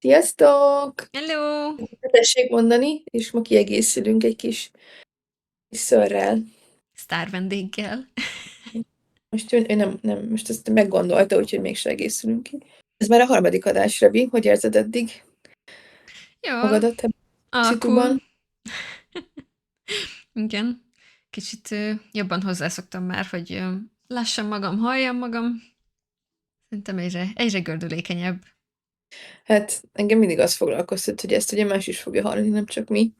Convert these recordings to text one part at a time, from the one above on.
Sziasztok! Hello! Tessék mondani, és ma kiegészülünk egy kis szörrel. Sztár vendéggel. Most ő nem, most ezt meggondolta, úgyhogy mégse egészülünk ki. Ez már a harmadik adás, Rebi. Hogy érzed eddig Jól, magadat ebben a alakul. szituban? Igen. Kicsit jobban hozzászoktam már, hogy lássam magam, halljam magam. Szerintem egyre gördülékenyebb. Hát engem mindig az foglalkoztat, hogy ezt ugye más is fogja hallani, nem csak mi.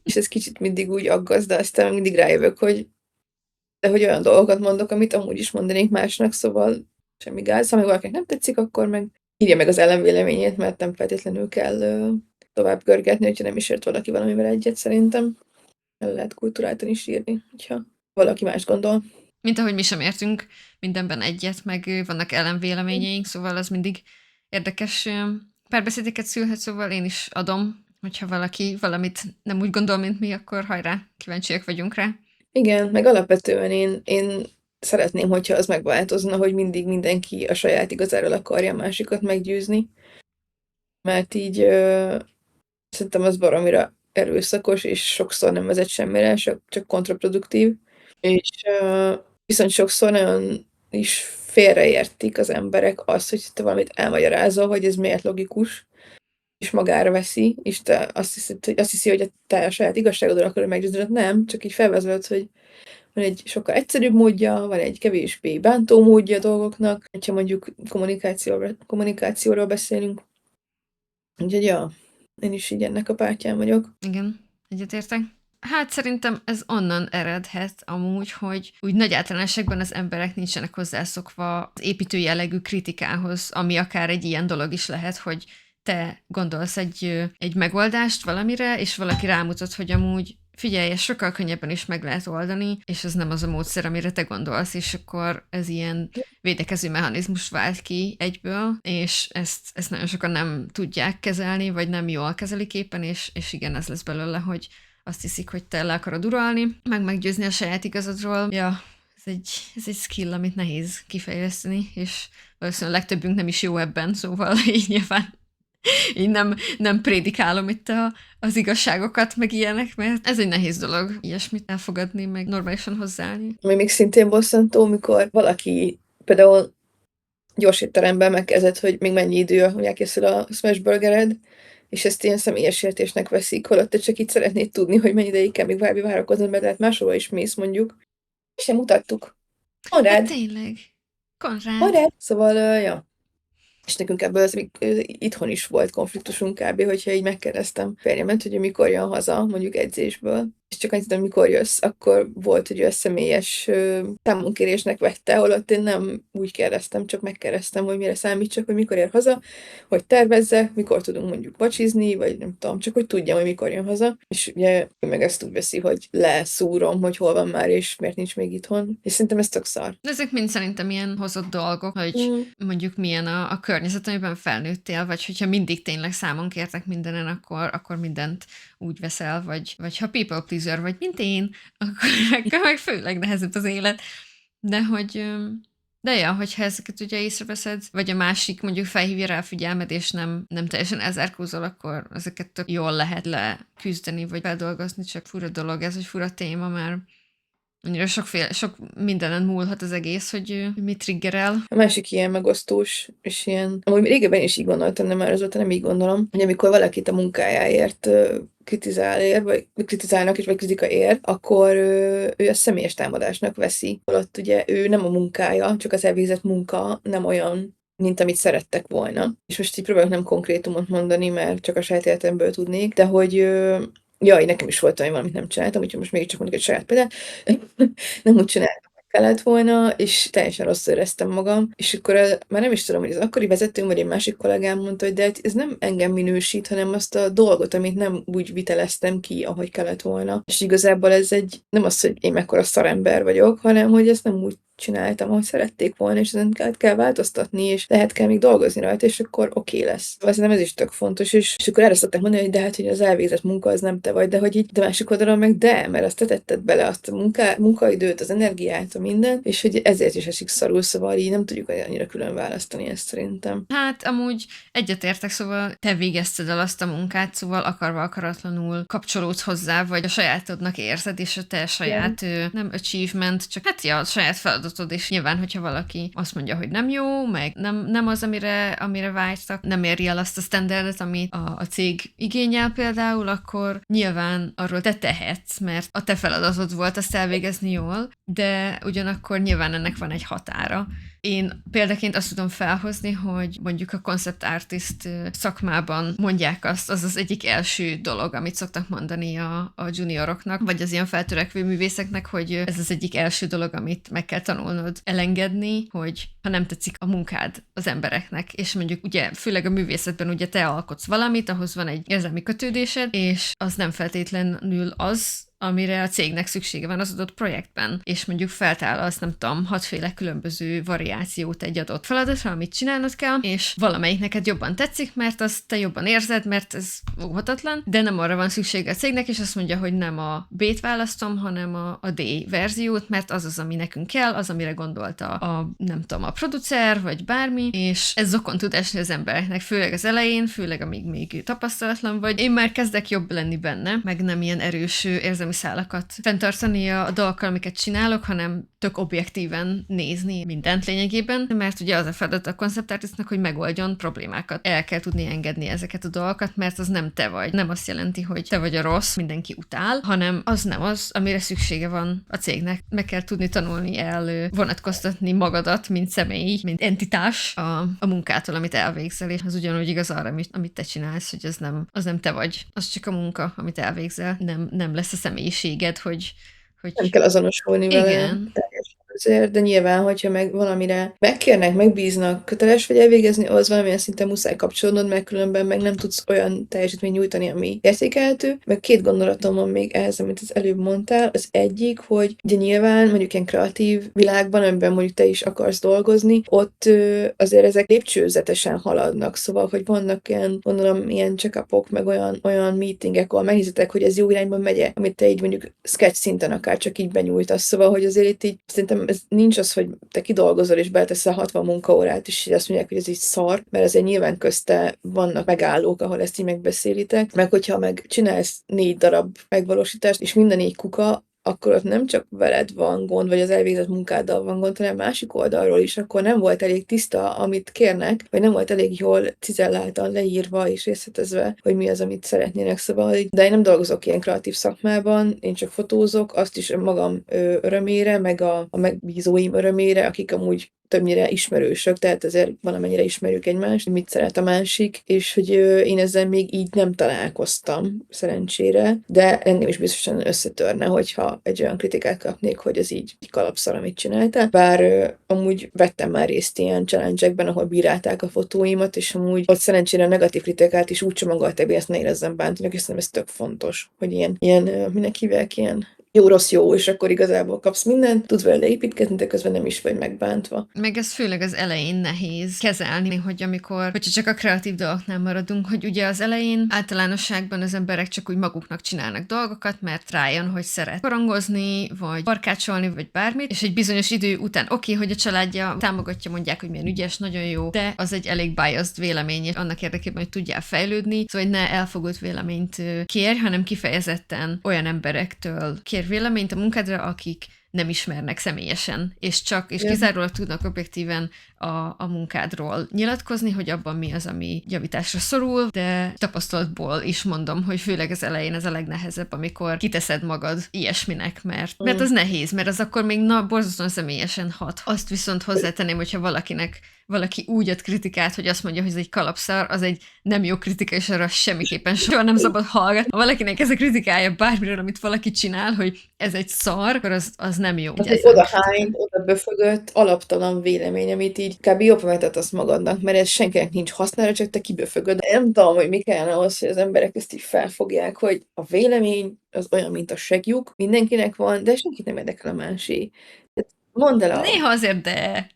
És ez kicsit mindig úgy aggaszt, de aztán mindig rájövök, hogy olyan dolgokat mondok, amit amúgy is mondanék másnak, szóval semmi gáz. Ha meg valakinek nem tetszik, akkor meg írja meg az ellenvéleményét, mert nem feltétlenül kell tovább görgetni, hogyha nem is ért valaki valamivel egyet, szerintem. El lehet kulturáltan is írni, hogyha valaki más gondol. Mint ahogy mi sem értünk mindenben egyet, meg vannak ellenvéleményeink, szóval az mindig érdekes párbeszédeket szülhet, szóval én is adom, hogyha valaki valamit nem úgy gondol, mint mi, akkor hajrá, kíváncsiak vagyunk rá. Igen, meg alapvetően én szeretném, hogyha az megváltozna, hogy mindig mindenki a saját igazáról akarja a másikat meggyőzni, mert így szerintem az baromira erőszakos, és sokszor nem vezet semmire, csak kontraproduktív. És viszont sokszor nagyon is félreértik az emberek azt, hogy te valamit elmagyarázol, hogy ez miért logikus, és magára veszi, és te azt hiszi, hogy te a saját igazságodról akarod meggyőzni, de nem, csak így felvezolod, hogy van egy sokkal egyszerűbb módja, van egy kevésbé bántó módja a dolgoknak, hogyha mondjuk kommunikációról beszélünk. Úgyhogy ja, én is így ennek a pártján vagyok. Igen, egyetértek. Hát szerintem ez onnan eredhet amúgy, hogy úgy nagy általánosságban az emberek nincsenek hozzászokva az építő jellegű kritikához, ami akár egy ilyen dolog is lehet, hogy te gondolsz egy megoldást valamire, és valaki rámutat, hogy amúgy figyelj, ezt sokkal könnyebben is meg lehet oldani, és ez nem az a módszer, amire te gondolsz, és akkor ez ilyen védekező mechanizmus vált ki egyből, és ezt nagyon sokan nem tudják kezelni, vagy nem jól kezelik éppen, és igen, ez lesz belőle, hogy azt hiszik, hogy te le akarod uralni, meg meggyőzni a saját igazadról. Ja, ez egy skill, amit nehéz kifejleszteni, és valószínűleg legtöbbünk nem is jó ebben, szóval így nyilván így nem prédikálom itt az igazságokat, meg ilyenek, mert ez egy nehéz dolog, ilyesmit elfogadni, meg normálisan hozzáállni. Ami még szintén bosszantó, mikor valaki például gyors étteremben megkezdett, hogy még mennyi idő, hogy elkészül a smash burgered, és ezt ilyen személyes sértésnek veszik, holott te csak így szeretnéd tudni, hogy mennyi ideig kell még várakoznod, mert lehet máshova is mész mondjuk. És nem mutattuk. Hát Konrád! tényleg. Konrád. Konrád! Szóval, ja. És nekünk ebből itthon is volt konfliktusunk kb., hogyha így megkérdeztem férjemet, hogy ő mikor jön haza, mondjuk edzésből, és csak annyit tudom, mikor jössz, akkor volt, hogy ő a személyes támonkérésnek vette, holott én nem úgy kérdeztem, csak megkérdeztem, hogy mire számítsak, hogy mikor ér haza, hogy tervezze, mikor tudunk mondjuk vacsizni, vagy nem tudom, csak hogy tudjam, hogy mikor jön haza. És ugye ő meg ezt úgy veszi, hogy leszúrom, hogy hol van már, és miért nincs még itthon. És szerintem ez tök szar. De ezek mind szerintem ilyen hozott dolgok, hogy mondjuk milyen a környezet, amiben felnőttél, vagy hogyha mindig tényleg számon kértek mindenen, akkor mindent úgy veszel, vagy ha people pleaser vagy, mint én, akkor meg főleg nehezebb az élet. De de ja, hogyha ezeket ugye észreveszed, vagy a másik mondjuk felhívja rá a figyelmed, és nem teljesen elzárkózol, akkor ezeket tök jól lehet leküzdeni, vagy feldolgozni, csak fura dolog ez, hogy fura téma, mert annyira sok mindenen múlhat az egész, hogy mit triggerel. A másik ilyen megosztós, és ilyen, amúgy régebben is így gondoltam, de már azóta nem így gondolom, hogy amikor valakit a munkájáért kritizálnak, és vagy kritika ér, akkor ő a személyes támadásnak veszi. Holott ugye ő nem a munkája, csak az elvégzett munka nem olyan, mint amit szerettek volna. És most így próbálok nem konkrétumot mondani, mert csak a saját életemből tudnék, de hogy jaj, nekem is volt olyan, valamit nem csináltam, úgyhogy most mégiscsak mondjuk egy saját példát. Nem úgy csináltam, hogy kellett volna, és teljesen rosszul éreztem magam. És akkor már nem is tudom, hogy az akkori vezetőm, vagy egy másik kollégám mondta, hogy de hát ez nem engem minősít, hanem azt a dolgot, amit nem úgy viteleztem ki, ahogy kellett volna. És igazából ez nem az, hogy én mekkora szarember vagyok, hanem hogy ezt nem úgy csináltam, ahogy szerették volna, és ezen kell változtatni, és lehet kell még dolgozni rajta, és akkor oké lesz. Szóval szerintem ez is tök fontos, és akkor erre szokták mondani, hogy de hát, hogy az elvégzett munka az nem te vagy, de hogy így de másik oldalon meg mert azt te tetted bele azt a munkaidőt, az energiát, a minden, és hogy ezért is esik szarul, szóval így nem tudjuk annyira külön választani ezt szerintem. Hát amúgy egyetértek, szóval te végezted el azt a munkát, szóval akarva akaratlanul kapcsolódsz hozzá, vagy a sajátodnak érzed, és a te saját, nem achievement, csak hát ja, a saját feladatod, és nyilván, hogyha valaki azt mondja, hogy nem jó, meg nem az, amire vágytak, nem éri el azt a standardet, amit a cég igényel például, akkor nyilván arról te tehetsz, mert a te feladatod volt azt elvégezni jól, de ugyanakkor nyilván ennek van egy határa. Én példaként azt tudom felhozni, hogy mondjuk a concept artist szakmában mondják azt, az az egyik első dolog, amit szoktak mondani a junioroknak, vagy az ilyen feltörekvő művészeknek, hogy ez az egyik első dolog, amit meg kell tanulnod elengedni, hogy ha nem tetszik a munkád az embereknek, és mondjuk ugye főleg a művészetben ugye te alkotsz valamit, ahhoz van egy érzelmi kötődésed, és az nem feltétlenül az, amire a cégnek szüksége van az adott projektben, és mondjuk feltállasz, nem tudom, 6 különböző variációt egy adott feladatra, amit csinálnod kell, és valamelyik neked jobban tetszik, mert azt te jobban érzed, mert ez óhatatlan, de nem arra van szüksége a cégnek, és azt mondja, hogy nem a B-t választom, hanem a D verziót, mert az az, ami nekünk kell, az, amire gondolta nem tudom, a producer, vagy bármi, és ez zokon tud esni az embereknek, főleg az elején, főleg amíg még tapasztalatlan vagy. Én már kezdek jobb lenni benne, meg nem ilyen erős érzelmi szálakat fenntartani a dolgokkal, amiket csinálok, hanem tök objektíven nézni mindent lényegében, mert ugye az a feladat a concept artistnak, hogy megoldjon problémákat. El kell tudni engedni ezeket a dolgokat, mert az nem te vagy. Nem azt jelenti, hogy te vagy a rossz, mindenki utál, hanem az nem az, amire szüksége van a cégnek. Meg kell tudni tanulni vonatkoztatni magadat, mint személy, mint entitás a munkától, amit elvégzel, és az ugyanúgy igaz arra, amit te csinálsz, hogy az nem te vagy. Az csak a munka, amit elvégzel. Nem lesz a személyiséged, hogy Nem kell azonosulni vele igen. teljesen azért, de nyilván, hogyha meg valamire megkérnek, megbíznak, köteles vagy elvégezni, az valamilyen szinten muszáj kapcsolódnod, mert különben meg nem tudsz olyan teljesítményt nyújtani, ami értékelhető. Meg 2 gondolatom van még ehhez, amit az előbb mondtál. Az egyik, hogy ugye nyilván mondjuk ilyen kreatív világban, amiben mondjuk te is akarsz dolgozni, ott azért ezek lépcsőzetesen haladnak, szóval, hogy vannak ilyen, gondolom, ilyen check-upok, meg olyan meetingek, ahol megnézitek, hogy ez jó irányba megy, amit te így mondjuk sketch szinten akár csak így benyújtasz. Szóval, hogy azért itt így szerintem ez nincs az, hogy te kidolgozol és beleteszel 60 munkaórát, és azt mondják, hogy ez így szar, mert azért nyilván közte vannak megállók, ahol ezt így megbeszélitek, meg hogyha meg csinálsz 4 darab megvalósítást, és minden 4 kuka, akkor ott nem csak veled van gond, vagy az elvégzett munkáddal van gond, hanem másik oldalról is, akkor nem volt elég tiszta, amit kérnek, vagy nem volt elég jól cizelláltan leírva és részletezve, hogy mi az, amit szeretnének. Szóval, de én nem dolgozok ilyen kreatív szakmában, én csak fotózok, azt is magam örömére, meg a megbízóim örömére, akik amúgy többnyire ismerősök, tehát ezért valamennyire ismerjük egymást, mit szeret a másik, és hogy én ezzel még így nem találkoztam, szerencsére, de engem is biztosan összetörne, hogyha egy olyan kritikát kapnék, hogy ez így kalapszal, amit csináltál. Bár amúgy vettem már részt ilyen challenge-ekben, ahol bírálták a fotóimat, és amúgy ott szerencsére a negatív kritikát is úgy csomagolták, hogy ezt ne érezzem bántónak, és szerintem ez tök fontos, hogy ilyen minek hívják, ilyen jó, és akkor igazából kapsz mindent, tudsz vele építkezni, de közben nem is vagy megbántva. Meg ez főleg az elején nehéz kezelni, hogyha csak a kreatív dolgoknál maradunk, hogy ugye az elején általánosságban az emberek csak úgy maguknak csinálnak dolgokat, mert rájön, hogy szeret korongozni, vagy barkácsolni, vagy bármit, és egy bizonyos idő után oké, hogy a családja támogatja, mondják, hogy milyen ügyes, nagyon jó, de az egy elég biased vélemény, és annak érdekében, hogy tudjál fejlődni, szóval hogy ne elfogult véleményt kérj, hanem kifejezetten olyan emberektől kér véleményt a munkádra, akik nem ismernek személyesen, és kizárólag tudnak objektíven a munkádról nyilatkozni, hogy abban mi az, ami javításra szorul, de tapasztalatból is mondom, hogy főleg az elején ez a legnehezebb, amikor kiteszed magad ilyesminek, mert az nehéz, mert az akkor még borzasztóan személyesen hat. Azt viszont hozzátenném, hogyha valaki úgy ad kritikát, hogy azt mondja, hogy ez egy kalapszar, az egy nem jó kritika, és arra semmiképpen soha nem szabad hallgatni. Ha valakinek ez a kritikája bármiről, amit valaki csinál, hogy ez egy szar, akkor az nem jó. Az egy odahányt, oda befögött, alaptalan vélemény, amit így kb. Jobb megtartasz magadnak, mert ez senkinek nincs hasznára, csak te kiböfögöd. Nem tudom, hogy mi kellene ahhoz, hogy az emberek ezt így felfogják, hogy a vélemény az olyan, mint a seglyuk, mindenkinek van, de senkit nem érdekel a másik. mondd el a Néha azért, de...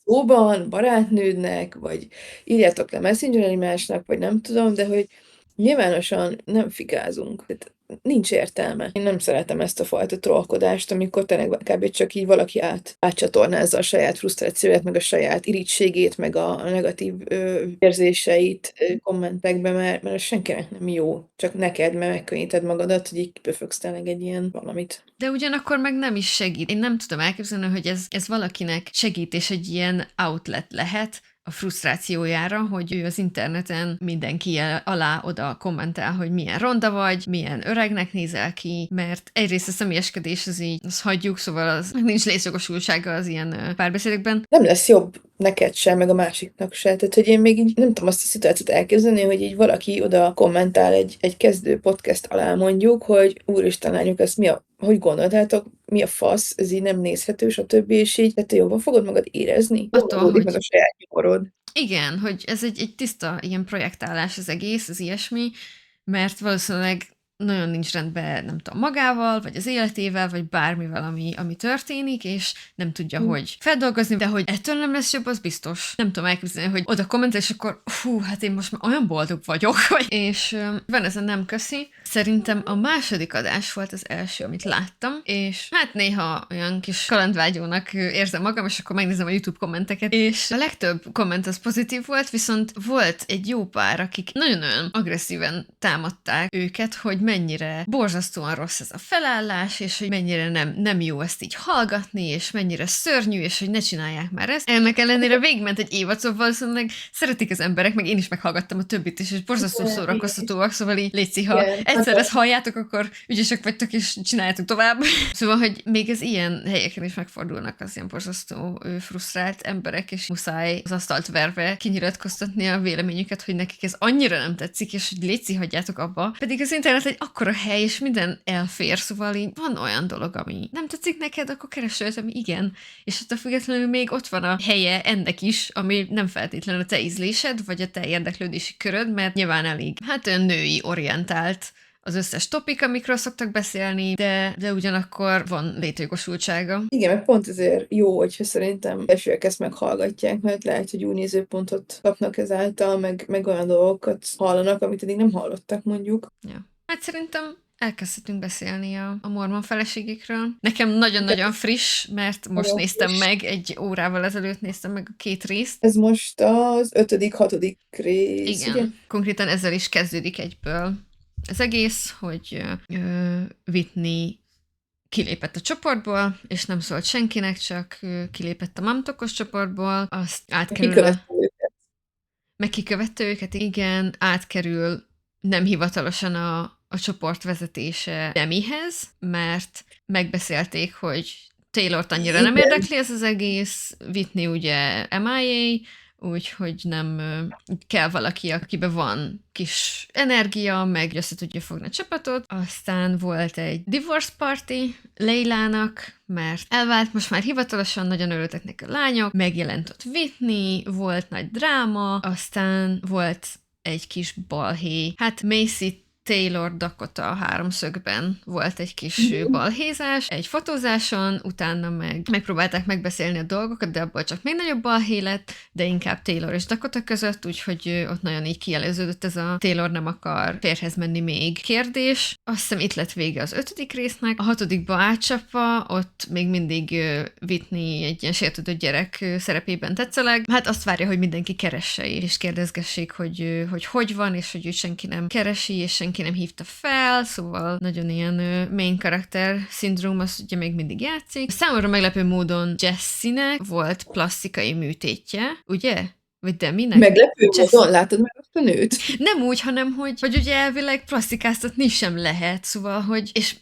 szóban, barátnődnek, vagy írjátok le Messenger egymásnak, vagy nem tudom, de hogy nyilvánosan nem fikázunk. Tehát nincs értelme. Én nem szeretem ezt a fajta trollkodást, amikor tényleg kb. Csak így valaki átcsatornázza a saját frusztrációját, meg a saját irítségét, meg a negatív érzéseit kommentekbe, mert ez senkinek nem jó. Csak neked, mert megkönnyíted magadat, hogy így kipöfögsz tényleg egy ilyen valamit. De ugyanakkor meg nem is segít. Én nem tudom elképzelni, hogy ez valakinek segít, és egy ilyen outlet lehet a frusztrációjára, hogy ő az interneten mindenki alá oda kommentál, hogy milyen ronda vagy, milyen öregnek nézel ki, mert egyrészt a személyeskedés az így, azt hagyjuk, szóval az nincs létjogosultsága az ilyen párbeszédekben. Nem lesz jobb neked sem, meg a másiknak se. Tehát, hogy én még így nem tudom azt a szituációt elképzelni, hogy így valaki oda kommentál egy kezdő podcast alá mondjuk, hogy úristen lányok, ezt hogy gondoltátok, mi a fasz, ez így nem nézhető, stb. És így, hát te jobban fogod magad érezni? Attól, hogy... meg a saját nyomorod. Igen, hogy ez egy tiszta ilyen projektálás az egész, az ilyesmi, mert valószínűleg nagyon nincs rendben, nem tudom, magával, vagy az életével, vagy bármivel, ami történik, és nem tudja, hogy feldolgozni, de hogy ettől nem lesz jobb, az biztos. Nem tudom elképzelni, hogy oda kommentel, és akkor hát én most már olyan boldog vagyok, és van ez a nem köszi. Szerintem a második adás volt az első, amit láttam, és hát néha olyan kis kalandvágyónak érzem magam, és akkor megnézem a YouTube kommenteket, és a legtöbb komment az pozitív volt, viszont volt egy jó pár, akik nagyon-nagyon agresszíven támadták őket, hogy mennyire borzasztóan rossz ez a felállás, és hogy mennyire nem jó ezt így hallgatni, és mennyire szörnyű, és hogy ne csinálják már ezt. Ennek ellenére végigment egy évad, szóval valószínűleg szeretik az emberek, meg én is meghallgattam a többit is, és borzasztó szórakoztatóak, szóval így létszik, ha egyszer ezt halljátok, akkor ügyesek vagytok, és csináljátok tovább. Szóval, hogy még az ilyen helyeken is megfordulnak az ilyen borzasztó frusztrált emberek, és muszáj az asztalt verve kinyilatkoztatni a véleményüket, hogy nekik ez annyira nem tetszik, és hogy léci, hagyjátok abba. Pedig az internet egy akkora hely, és minden elfér, szóval így van olyan dolog, ami nem tetszik neked, akkor keresd olyat, ami igen. És attól függetlenül még ott van a helye ennek is, ami nem feltétlenül a te ízlésed, vagy a te érdeklődési köröd, mert nyilván elég, hát olyan női orientált az összes topik, amikről szoktak beszélni, de ugyanakkor van létjogosultsága. Igen, meg pont ezért jó, hogyha szerintem elsőek ezt meghallgatják, mert lehet, hogy új nézőpontot kapnak ezáltal, meg olyan dolgokat hallanak, amit eddig nem hallottak, mondjuk. Ja. Hát szerintem elkezdhetünk beszélni a mormon feleségekről. Nekem nagyon-nagyon friss, mert most néztem meg, egy órával ezelőtt néztem meg a 2 részt. Ez most az 5., 6. rész, igen, ugye? Konkrétan ezzel is kezdődik egyből az egész, hogy Whitney kilépett a csoportból, és nem szólt senkinek, csak kilépett a mamtokos csoportból, azt átkerül meg kikövette őket, igen, átkerül nem hivatalosan a csoport vezetése Demihez, mert megbeszélték, hogy Taylort annyira nem érdekli ez az egész, Whitney ugye MIA, úgyhogy nem kell valaki, akiben van kis energia, meg össze tudja fogni a csapatot. Aztán volt egy divorce party Leilának, mert elvált, most már hivatalosan, nagyon örültek neki a lányok, megjelent ott Whitney, volt nagy dráma, aztán volt egy kis balhé. Hát Macy Taylor Dakota háromszögben volt egy kis balhézás, egy fotózáson, utána megpróbálták megbeszélni a dolgokat, de abból csak még nagyobb balhé lett, de inkább Taylor és Dakota között, úgyhogy ott nagyon így kieleződött ez a Taylor nem akar férhez menni még kérdés. Azt hiszem itt lett vége az 5. résznek. A 6. átcsapva, ott még mindig Whitney egy ilyen sértődött gyerek szerepében tetszeleg. Hát azt várja, hogy mindenki keresse és kérdezgessék, hogy van, és hogy ő senki nem keresi, és senki nem hívta fel, szóval nagyon ilyen main karakter szindróm, az ugye még mindig játszik. Számomra meglepő módon Jessie-nek volt plastikai műtétje, ugye? Vagy Deminek? Meglepő módon? Látod meg azt a nőt? Nem úgy, hanem hogy ugye elvileg plastikáztatni sem lehet, szóval, hogy és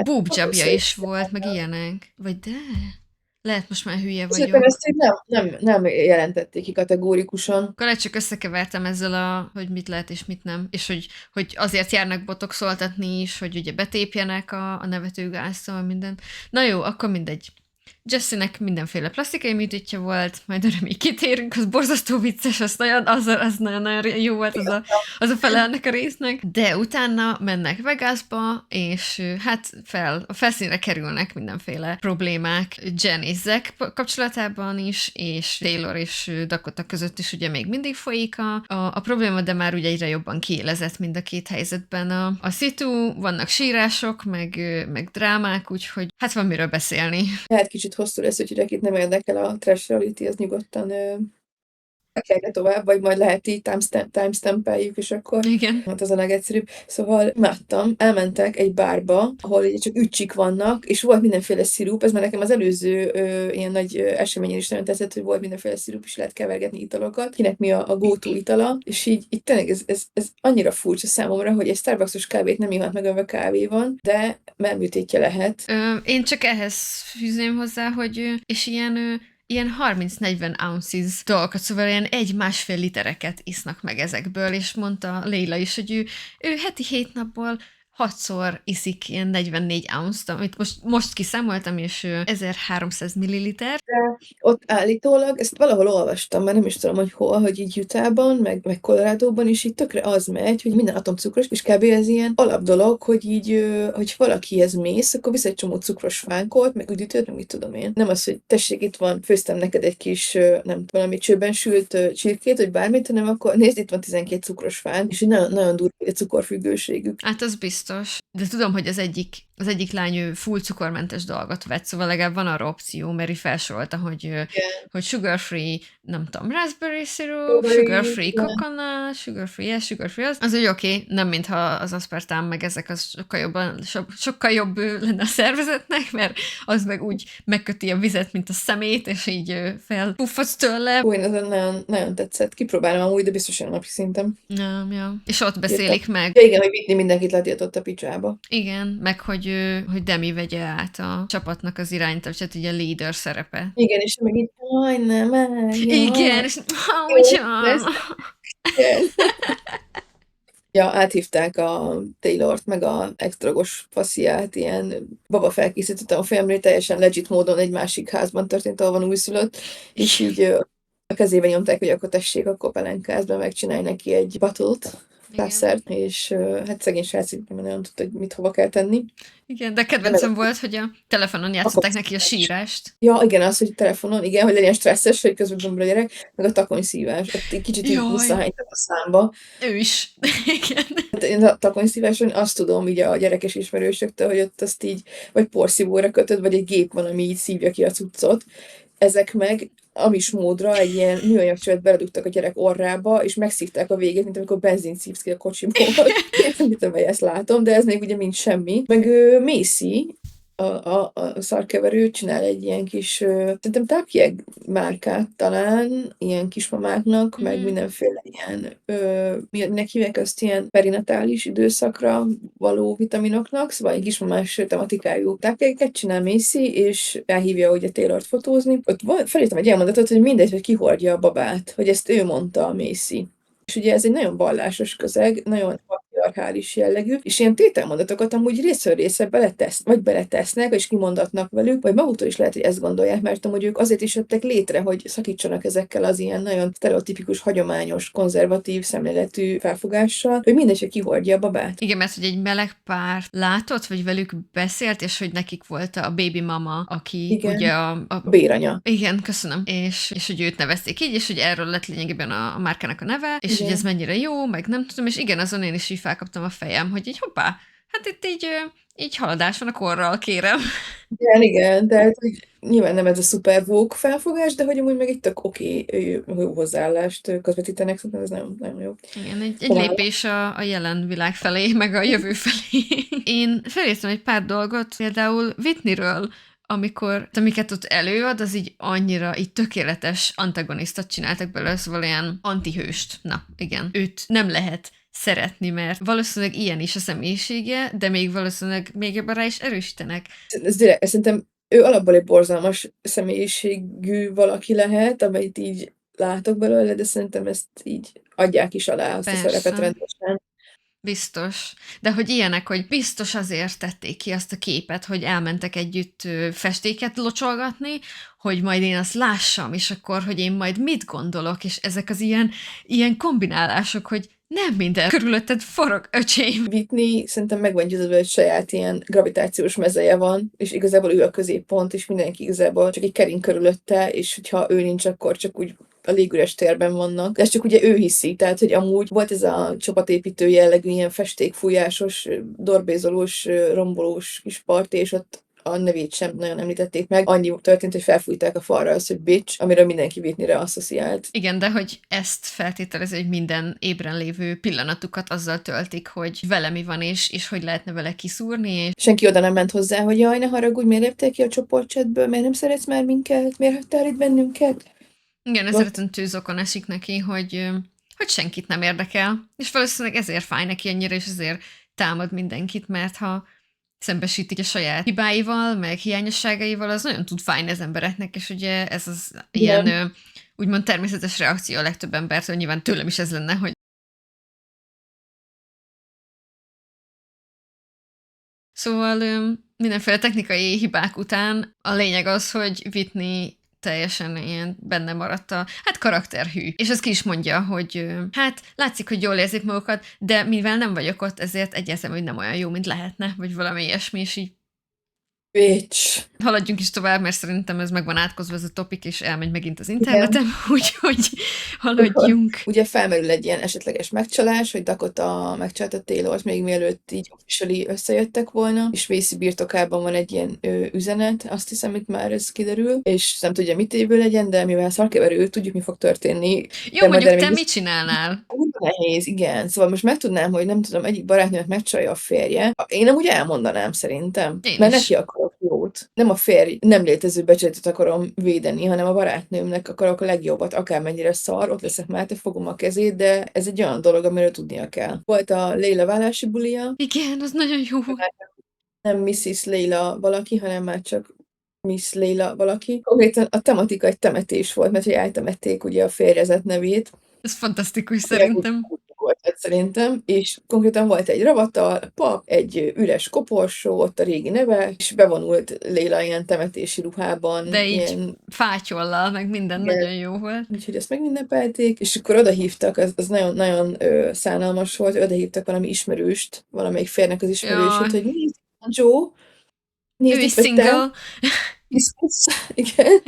boobjabja is volt, meg ilyenek. Vagy de... Lehet, most már hülye vagyok. Szerintem ezt így nem jelentették ki kategórikusan. Akkor lehet csak összekevertem ezzel hogy mit lehet és mit nem. És hogy azért járnak botoxoltatni is, hogy ugye betépjenek a nevetőgázzal, minden. Na jó, akkor mindegy. Jesse-nek mindenféle plastikai műtétje volt, majd arra még kitérünk, az borzasztó vicces, az nagyon-nagyon jó volt az a fele ennek a résznek. De utána mennek Vegasba, és hát a felszínre kerülnek mindenféle problémák Jen és Zack kapcsolatában is, és Taylor és Dakota között is ugye még mindig folyik a probléma, de már ugye egyre jobban kiélezett mind a két helyzetben a szitu, vannak sírások, meg drámák, úgyhogy hát van miről beszélni. Hát kicsit hosszú lesz, úgyhogy akit nem érdekel a trash reality, az nyugodtan tekerje tovább, vagy majd lehet így timestampeljük, és akkor Igen. hát az a legegyszerűbb. Szóval imádtam, elmentek egy bárba, ahol így csak ücsik vannak, és volt mindenféle szirup, ez már nekem az előző ilyen nagy eseményen is nagyon tetszett, hogy volt mindenféle szirup, és lehet kevergetni italokat, kinek mi a go-to itala, és így tényleg ez annyira furcsa számomra, hogy egy Starbucks-os kávét nem ihat meg, amivel kávé van, de műtétje lehet. Én csak ehhez fűzném hozzá, hogy és ilyen 30-40 ounces dolgokat, szóval ilyen 1-1,5 litereket isznak meg ezekből, és mondta Léla is, hogy ő heti 7 napból 6-szor iszik ilyen 44 ounce-t, amit most kiszámoltam, és 1300 milliliter. De ott állítólag, ezt valahol olvastam, már nem is tudom, hogy hol, hogy így Utahban, meg Coloradóban is így tökre az megy, hogy minden atom cukros, és kb. Ez ilyen alapdolog, hogy így, hogy valakihez mész, akkor visz egy csomó cukros fánkot, meg üdítőt, meg mit tudom én. Nem az, hogy tessék, itt van, főztem neked egy kis, nem tudom, valami csőben sült csirkét, vagy bármit, hanem akkor nézd, itt van 12 cukros fán, és így nagyon, nagyon durva a cukorfüggőségük. Hát az biztos. De tudom, hogy az egyik lány ő full cukormentes dolgot vett, szóval legalább van arra opció, mert így felsorolta, hogy sugar-free, nem tudom, raspberry syrup, sugar-free coconut, sugar-free ez, sugar-free az. Az, hogy oké, nem mintha az aspartám meg ezek az sokkal jobb lenne a szervezetnek, mert az meg úgy megköti a vizet, mint a szemét, és így felpuffadsz tőle. Én ezen nagyon, nagyon tetszett. Kipróbálom amúgy, de biztosan napi szinten. Ja. És ott beszélik meg. Ja, igen, hogy Whitney mindenkit letiltott a picsába. Igen, meg hogy Demi vegye át a csapatnak az irányítását, ugye a leader szerepe. Igen, és meg így, jaj, nem, Igen, és igen. Ja, áthívták a Taylort, meg a extragos fasziát, ilyen babafelkészített a filmről, teljesen legit módon egy másik házban történt, ahol van újszülött, és így a kezébe nyomták, hogy akkor tessék, akkor pelenkázba megcsinálj neki egy battle-t, tászert, és hát szegény srác így nem nagyon tudta, hogy mit hova kell tenni. Igen, de kedvencem volt, hogy a telefonon játszották neki a sírást. Ja, igen, az, hogy telefonon, igen, hogy legyen stresszes, hogy közben dombol a gyerek, meg a takonyszívás. Ott egy kicsit így visszahánytak a számba. Ő is. Igen. Hát én a takonyszíváson azt tudom így a gyerekes ismerősöktől, hogy ott azt így vagy porszívóra kötöd, vagy egy gép van, ami így szívja ki a cuccot. Ezek meg amis módra egy ilyen műanyagcsövet beledugtak a gyerek orrába, és megszívták a végét, mint amikor benzint szívsz ki a kocsiból. Mit tudom, hogy ezt látom, de ez még ugye mind semmi. Meg Macy, a szarkeverő csinál egy ilyen kis, szerintem tápjeg márkát talán, ilyen kismamáknak, meg mindenféle ilyen, minek hívják azt ilyen perinatális időszakra való vitaminoknak, szóval egy kismamás tematikájú tápjegyeket csinál Macy, és elhívja ugye Taylort fotózni. Ott felírtam egy elmondatot, hogy mindegy, hogy ki hordja a babát, hogy ezt ő mondta a Macy. És ugye ez egy nagyon vallásos közeg, nagyon patriarchális jellegű, és ilyen tételmondatokat amúgy részről beletesznek, és kimondatnak velük, vagy maguktól is lehet, hogy ezt gondolják, mert amúgy ők azért is jöttek létre, hogy szakítsanak ezekkel az ilyen nagyon sztereotipikus, hagyományos, konzervatív szemléletű felfogással, hogy mindegy, hogy kihordja a babát. Igen, mert hogy egy meleg pár látott, vagy velük beszélt, és hogy nekik volt a baby mama, aki igen. ugye a béranya. Igen, köszönöm. És hogy őt nevezték így, és hogy erről lett lényegében a márkának a neve, és hogy ez mennyire jó, meg nem tudom, és igen, azon én is így felkaptam a fejem, hogy így hoppá, hát itt így haladás van a korral, kérem. Igen, tehát hogy nyilván nem ez a szuper woke felfogás, de hogy amúgy meg egy tök jó hozzáállást közvetítenek, szerintem ez nagyon, nagyon jó. Igen, egy lépés a jelen világ felé, meg a jövő felé. Én felírtam egy pár dolgot, például Whitneyről, amiket ott előad, az így annyira így tökéletes antagonistát csináltak belőle, szóval ilyen antihőst. Na, igen. Őt nem lehet szeretni, mert valószínűleg ilyen is a személyisége, de még valószínűleg még ebben rá is erősítenek. Ez direkt, szerintem ő alapból egy borzalmas személyiségű valaki lehet, amit így látok belőle, de szerintem ezt így adják is alá, azt a szerepet rendesen. Biztos. De hogy ilyenek, hogy biztos azért tették ki azt a képet, hogy elmentek együtt festéket locsolgatni, hogy majd én azt lássam, és akkor, hogy én majd mit gondolok, és ezek az ilyen kombinálások, hogy nem minden körülötted forog, öcsém. Whitney szerintem meg van győződve, hogy saját ilyen gravitációs mezeje van, és igazából ő a középpont, és mindenki igazából csak egy kering körülötte, és hogyha ő nincs, akkor csak úgy a légüres térben vannak. De ezt csak ugye ő hiszi, tehát hogy amúgy volt ez a csapatépítő jellegű ilyen festékfújásos, dorbézolós, rombolós kis parti, és ott a nevét sem nagyon említették meg. Annyi történt, hogy felfújták a falra azt, hogy bitch, amiről mindenki Whitneyre asszociált. Igen, de hogy ezt feltételezi, hogy minden ébren lévő pillanatukat azzal töltik, hogy vele mi van, és hogy lehetne vele kiszúrni. És Senki oda nem ment hozzá, hogy jaj, ne haragudj, miért léptél ki a csoportchatből, miért nem szeretsz már minket, miért hagytál itt bennünket? igen, ez Vagy- rettentő zokon esik neki, hogy senkit nem érdekel. És valószínűleg ezért fáj neki ennyire, és ezért támad mindenkit, mert ha szembesítik a saját hibáival, meg hiányosságaival, az nagyon tud fájni az embereknek, és ugye ez az ilyen úgymond természetes reakció a legtöbb embertől, nyilván tőlem is ez lenne, hogy szóval mindenféle technikai hibák után a lényeg az, hogy Whitney teljesen ilyen benne maradt a, hát karakterhű. És az ki is mondja, hogy hát látszik, hogy jól érzik magukat, de mivel nem vagyok ott, ezért egyértelmű, hogy nem olyan jó, mint lehetne, vagy valami ilyesmi, és így Bitch. haladjunk is tovább, mert szerintem ez meg van átkozva ez a topik, és elmegy megint az internetem, úgyhogy haladjunk. Ugye felmerül egy ilyen esetleges megcsalás, hogy Dakota megcsalta Taylort, még mielőtt így officially összejöttek volna, és Macy birtokában van egy ilyen üzenet, azt hiszem, itt már ez kiderül, és nem tudja, mit évő legyen, de mivel szarkeverő, tudjuk, mi fog történni. Jó, de majd mondjuk erre te még mit csinálnál? úgy nehéz, igen. Szóval most megtudnám, hogy nem tudom, egyik barátnőmet megcsalja a férje. Én amúgy elmondanám szerintem. Én Mert is. neki akarok jót. Nem a férj nem létező becsületet akarom védeni, hanem a barátnőmnek akarok a legjobbat, akármennyire szar, ott leszek mellette, fogom a kezét, de ez egy olyan dolog, amiről tudnia kell. Volt a Leila vállási bulia, Igen, az nagyon jó. nem Mrs. Leila valaki, hanem már csak Miss Leila valaki. Konkrétan a tematika egy temetés volt, mert hogy eltemették ugye a férjezet nevét. Ez fantasztikus szerintem. Volt szerintem, és konkrétan volt egy ravatal, pap, egy üres koporsó, ott a régi neve, és bevonult Léla ilyen temetési ruhában. De így ilyen, fátyollal, meg minden igen. nagyon jó volt. Úgyhogy ezt megünnepelték, és akkor odahívtak, az nagyon-nagyon szánalmas volt, odahívtak valami ismerőst, valamelyik férnek az ismerősét, hogy nézd, a Joe, Ő nézd, is itt vettem. single. Igen.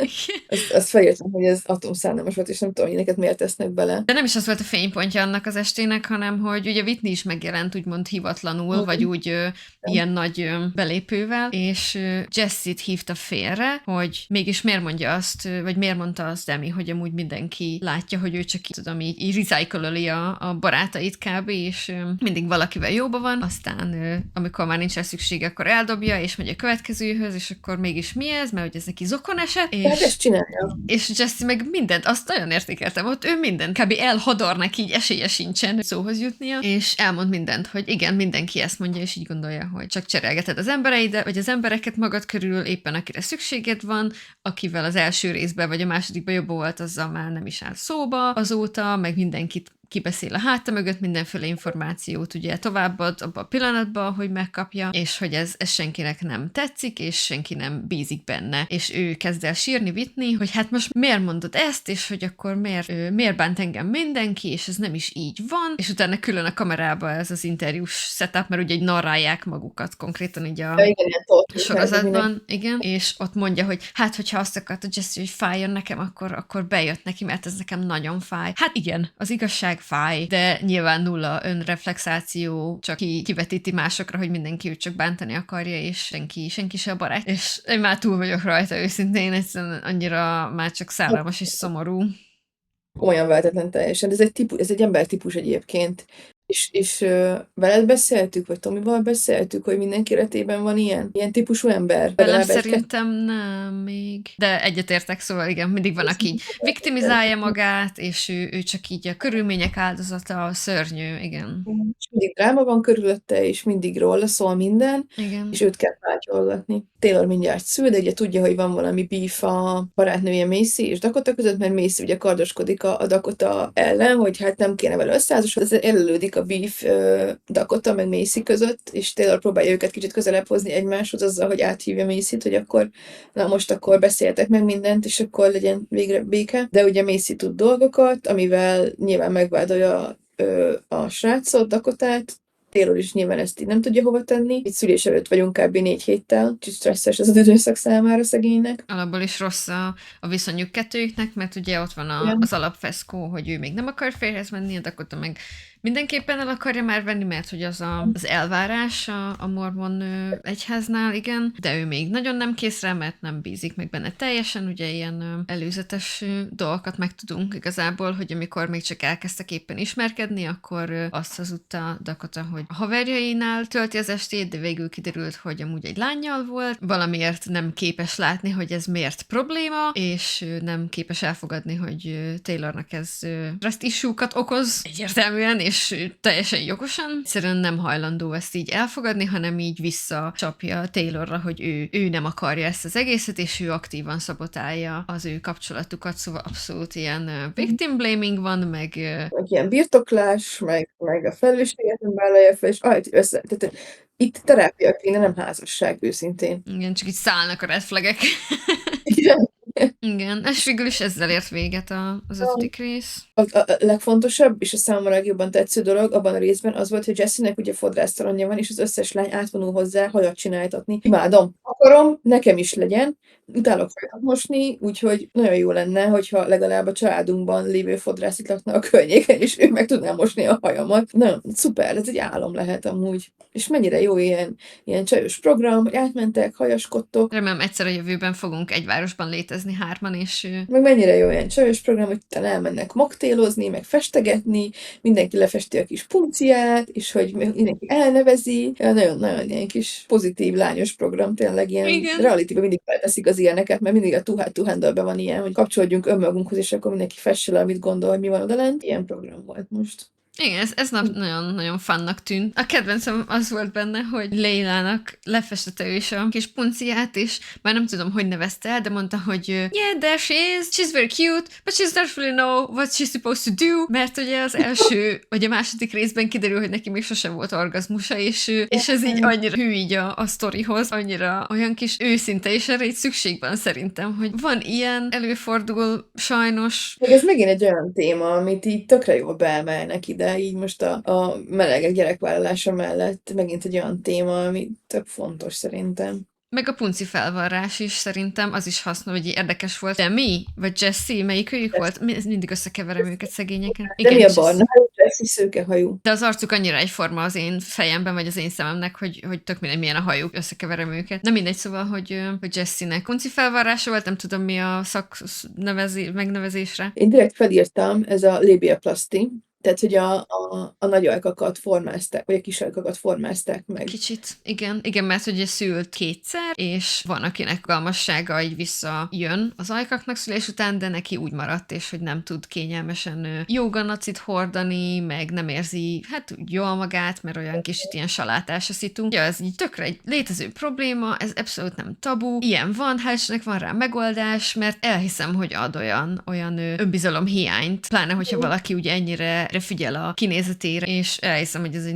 Azt felírtam, hogy ez atomszánalmas volt, és nem tudom, hogy neked miért tesznek bele. De nem is az volt a fénypontja annak az estének, hanem hogy ugye Whitney is megjelent úgymond hivatlanul, vagy úgy ilyen nagy belépővel, és Jessit hívta félre, hogy mégis miért mondja azt, vagy miért mondta azt Demi, hogy amúgy mindenki látja, hogy ő csak így, tudom, így recycle-öli a barátait kb. És mindig valakivel jóba van, aztán amikor már nincs rá szüksége, akkor eldobja, és megy a következőhöz, és akkor mégis mi ez, mert hogy ez neki zokon esett, Tehát ezt csinálja. és Jessie meg mindent, azt nagyon értékeltem, ott ő mindent, kb. Elhadar neki, így esélye sincsen szóhoz jutnia, és elmond mindent, hogy igen, mindenki ezt mondja, és így gondolja, hogy csak cserélgeted az embereidet, vagy az embereket magad körül, éppen akire szükséged van, akivel az első részben, vagy a másodikban jobb volt, azzal már nem is áll szóba azóta, meg mindenkit kibeszél a háta mögött, mindenféle információt ugye továbbad abba a pillanatban, hogy megkapja, és hogy ez senkinek nem tetszik, és senki nem bízik benne. És ő kezd el sírni Whitney, hogy hát most miért mondod ezt, és hogy akkor miért bánt engem mindenki, és ez nem is így van, és utána külön a kamerába ez az interjús setup, mert ugye egy narrálják magukat konkrétan így a sorozatban, igen, és ott mondja, hogy hát, hogyha azt akarta Jessie, hogy fájjon nekem, akkor bejött neki, mert ez nekem nagyon fáj. Hát igen, az igazság fáj, de nyilván nulla önreflexáció, csak kivetíti másokra, hogy mindenki őt csak bántani akarja, és senki se a barát. És én már túl vagyok rajta őszintén, egyszerűen annyira már csak szállalmas és szomorú. Komolyan vehetetlen teljesen. Ez egy embertípus egyébként. És veled beszéltük, vagy Tomival beszéltük, hogy mindenki életében van ilyen típusú ember? Velem Legalább szerintem nem még. De egyetértek, szóval igen, mindig van, aki viktimizálja magát, és ő csak így a körülmények áldozata, szörnyű, igen. És mindig dráma van körülötte, és mindig róla szól minden, Igen. és őt kell fátyolgatni. Taylor mindjárt szül, de ugye tudja, hogy van valami beef a barátnője Macy és Dakota között, mert Macy ugye kardoskodik a Dakota ellen, hogy hát nem kéne vele összeházasodni, ez elölődik a a beef Dakota meg Macy között, és Taylor próbálja őket kicsit közelebb hozni egymáshoz azzal, hogy áthívja Macy-t, hogy akkor, na most akkor beszéltek meg mindent, és akkor legyen végre béke. De ugye Macy tud dolgokat, amivel nyilván megvádolja a srácot, Dakotát, Taylor is nyilván ezt így nem tudja hova tenni. Itt szülés előtt vagyunk kb. 4 héttel, kicsit stresszes az időszak számára szegénynek. Alapból is rossz a viszonyuk kettőjüknek, mert ugye ott van Igen. az alapfeszkó, hogy ő még nem akar férjhez menni, a Dakota meg mindenképpen el akarja már venni, mert hogy az elvárás a mormon egyháznál, igen, de ő még nagyon nem kész rá, mert nem bízik meg benne teljesen, ugye ilyen előzetes dolgokat megtudunk igazából, hogy amikor még csak elkezdtek éppen ismerkedni, akkor azt hazudta Dakota, hogy a haverjainál tölti az estét, de végül kiderült, hogy amúgy egy lánnyal volt, valamiért nem képes látni, hogy ez miért probléma, és nem képes elfogadni, hogy Taylornak ez trust issue-kat okoz egyértelműen, és teljesen jogosan. Egyszerűen nem hajlandó ezt így elfogadni, hanem így visszacsapja Taylorra, hogy ő nem akarja ezt az egészet, és ő aktívan szabotálja az ő kapcsolatukat, szóval abszolút ilyen victim blaming van, meg Ilyen birtoklás, meg a felelősséget nem vállalja fel, és tehát itt terápia kéne, nem házasság, őszintén. igen, csak így szállnak a red flagek. Igen. Igen, és végül is ezzel ért véget az 5. rész. A legfontosabb, és a számomra legjobban tetsző dolog abban a részben az volt, hogy Jessie-nek ugye fodrásztalanja van, és az összes lány átvonul hozzá hajat csináltatni. Imádom, akarom, nekem is legyen, utálok hajat mosni, úgyhogy nagyon jó lenne, hogyha legalább a családunkban lévő fodrász itt lakna a környéken, és ő meg tudná mosni a hajamat. Nagyon szuper, ez egy álom lehet amúgy. És mennyire jó ilyen csajos program, hogy átmentek, hajaskodtok. Remélem egyszer a jövőben fogunk egy városban létezni 3-an, és Meg mennyire jó ilyen csajos program, hogy utána elmennek moktélozni, meg festegetni, mindenki lefesti a kis punciát, és hogy mindenki elnevezi. Nagyon-nagyon ilyen kis pozitív lányos program, tényleg ilyen Igen. realityben mindig felteszik az ilyeneket, mert mindig a Too Hot to Handle-ben van ilyen, hogy kapcsolódjunk önmagunkhoz, és akkor mindenki fesse le, amit gondol, hogy mi van odalent. Ilyen program volt most. Igen, ez nap nagyon-nagyon funnak tűnt. A kedvencem az volt benne, hogy Leilának lefestette ő is a kis punciát, és már nem tudom, hogy nevezte el, de mondta, hogy yeah, there she is, she's very cute, but she's not really know what she's supposed to do, mert ugye az első, vagy a második részben kiderül, hogy neki még sosem volt orgazmusa, és ez így annyira hű így a sztorihoz, annyira olyan kis őszinte, és erre így szükség van szerintem, hogy van ilyen, előfordul sajnos. Meg ez megint egy olyan téma, amit így tökre jól beemelnek ide, így most a melegek gyerekvállalása mellett megint egy olyan téma, ami tök fontos szerintem. Meg a punci felvarrás is szerintem, az is hasznos, hogy érdekes volt. De mi? Vagy Jessie? Melyik őjük volt? Mindig összekeverem őket szegényeken. De mi a barna hajú, Jessie szőke hajú. De az arcuk annyira egyforma az én fejemben, vagy az én szememnek, hogy tök mindegy, milyen a hajuk, összekeverem őket. De mindegy, szóval, hogy Jessie-nek punci felvarrása volt, nem tudom mi a megnevezésre. Én direkt felírtam, ez a lébiaplaszti. Tehát, hogy a nagy ajkakat formázták, vagy a kis ajkakat formázták meg. Kicsit, igen, mert ugye szült 2-szer, és van, akinek galmassága így visszajön az ajkaknak szülés után, de neki úgy maradt, és hogy nem tud kényelmesen jóganacit hordani, meg nem érzi, hát jól magát, mert olyan kicsit ilyen salátás a szitu. Ja, ez így tökre egy létező probléma, ez abszolút nem tabu, ilyen van, hál' van rá megoldás, mert elhiszem, hogy ad olyan önbizalom hiányt, pláne, hogyha valaki ugye ennyire figyel a kinézetére, és elhiszem, hogy ez egy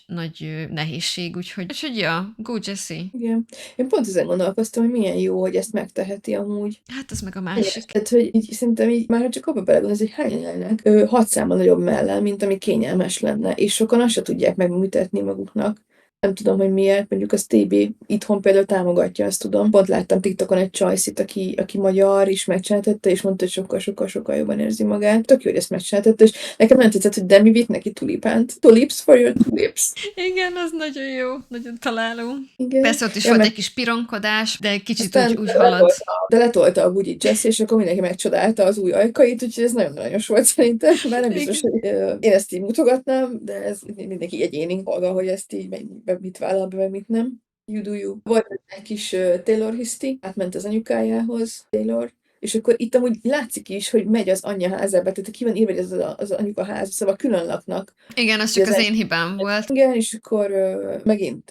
nagy nehézség, úgyhogy ja, go Jessie. Igen. Én pont ezen gondolkoztam, hogy milyen jó, hogy ezt megteheti amúgy. Hát az meg a másik. Tehát, hogy így szerintem így, már csak abba belegondolsz, hogy hányan élnek 6 számmal nagyobb mellel, mint ami kényelmes lenne, és sokan azt se tudják megműtetni maguknak. Nem tudom, hogy miért, mondjuk a TB itthon például támogatja, azt tudom. Pont láttam TikTokon egy csajszit, aki magyar is megcsináltatta, és mondta, hogy sokkal jobban érzi magát. Tök jó, hogy ezt megcsináltatta, és nekem nem tetszett, hogy Demi vitt neki tulipánt. Tulips for your tulips. Igen, az nagyon jó, nagyon találó. Igen. Persze ott is volt egy kis pironkodás, de kicsit úgy halad. De letolta a bugyit Jessie, és akkor mindenki megcsodálta az új ajkait, úgyhogy ez nagyon aranyos volt szerintem. Már nem biztos, hogy én ezt így mutogatnám, de ez mindenki egyéni dolga, hogy ezt így mit vállal be, mit nem. You do you. Volt egy kis Taylor hiszti, átment az anyukájához, Taylor, és akkor itt amúgy látszik is, hogy megy az anyja házába, tehát ki van írva, hogy az anyuka ház, szóval külön laknak. Igen, az csak az én hibám volt. Igen, és akkor megint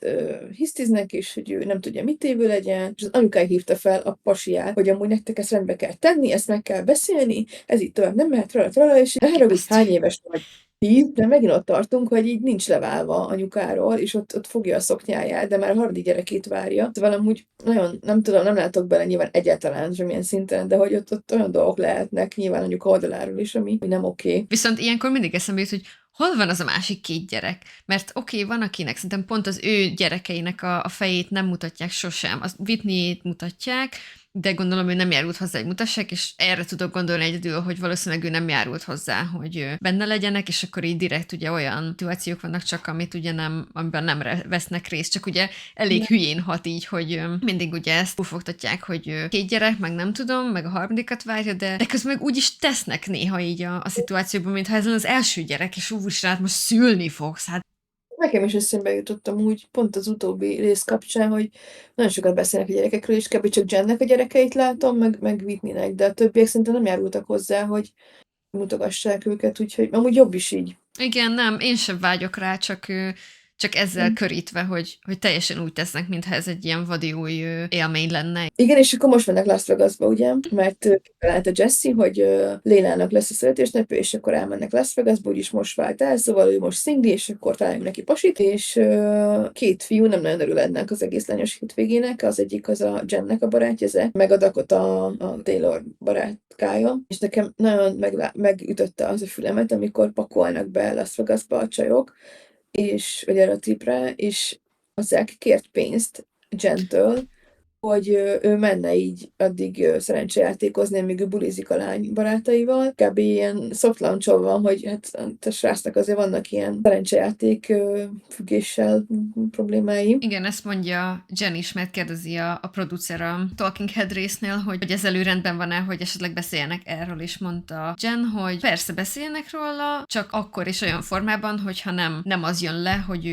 hisztiznek, és hogy ő nem tudja, mit évő legyen, és az anyukája hívta fel a pasiát, hogy amúgy nektek ezt rendbe kell tenni, ezt meg kell beszélni, ez így tovább nem mehet rá, és elharagudsz, hány éves vagy? 10, de megint ott tartunk, hogy így nincs leválva anyukáról, és ott fogja a szoknyáját, de már a harmadik gyerekét várja. Szóval amúgy nagyon, nem tudom, nem látok bele nyilván egyáltalán semmilyen szinten, de hogy ott olyan dolgok lehetnek nyilván anyuka oldaláról is, ami nem oké. Viszont ilyenkor mindig eszembe jut, hogy hol van az a másik két gyerek? Mert oké, van akinek szerintem pont az ő gyerekeinek a fejét nem mutatják sosem. Az Whitney-ét mutatják, de gondolom, ő nem járult hozzá, hogy mutassák, és erre tudok gondolni egyedül, hogy valószínűleg ő nem járult hozzá, hogy benne legyenek, és akkor így direkt ugye olyan szituációk vannak csak, amit ugye nem, amiben nem vesznek részt, csak ugye elég hülyén hat így, hogy mindig ugye ezt pufogtatják, hogy két gyerek, meg nem tudom, meg a harmadikat várja, de közben meg úgy is tesznek néha így a szituációban, mintha ez lenne az első gyerek, és úristen, hát most szülni fogsz, hát. Nekem is eszembe jutottam úgy, pont az utóbbi rész kapcsán, hogy nagyon sokat beszélnek a gyerekekről, és kb. Csak Jennek a gyerekeit látom, meg Whitneynek, de a többiek szerintem nem járultak hozzá, hogy mutogassák őket, úgyhogy amúgy jobb is így. Igen, nem, én sem vágyok rá, csak ezzel körítve, hogy teljesen úgy tesznek, mintha ez egy ilyen vadi új élmény lenne. Igen, és akkor most mennek Las Vegasba, ugye? Mert találta Jesse, hogy Lélának lesz a születésnapja, és akkor elmennek Las Vegasba, úgyis most vált el, szóval ő most szingli, és akkor találjuk neki pasit, és két fiú nem nagyon örül ennek az egész lányos hétvégének, az egyik az a Jennek a barátja, Zach, meg a Dakota a Taylor barátkája, és nekem nagyon megütötte az a fülemet, amikor pakolnak be Las Vegasba a csajok, és vagy erre a tripre, és az Zach kért pénzt Jentől, hogy ő menne így addig szerencsejátékozni, amíg ő bulizik a lány barátaival. Kb. Ilyen soft launch van, hogy hát a srácnak azért vannak ilyen szerencsejáték függéssel problémái. Igen, ezt mondja Jen is, mert kérdezi a producer a Talking Head résznél, hogy ez előrendben van-e, hogy esetleg beszéljenek erről, és mondta Jen, hogy persze beszélnek róla, csak akkor is olyan formában, hogyha nem az jön le, hogy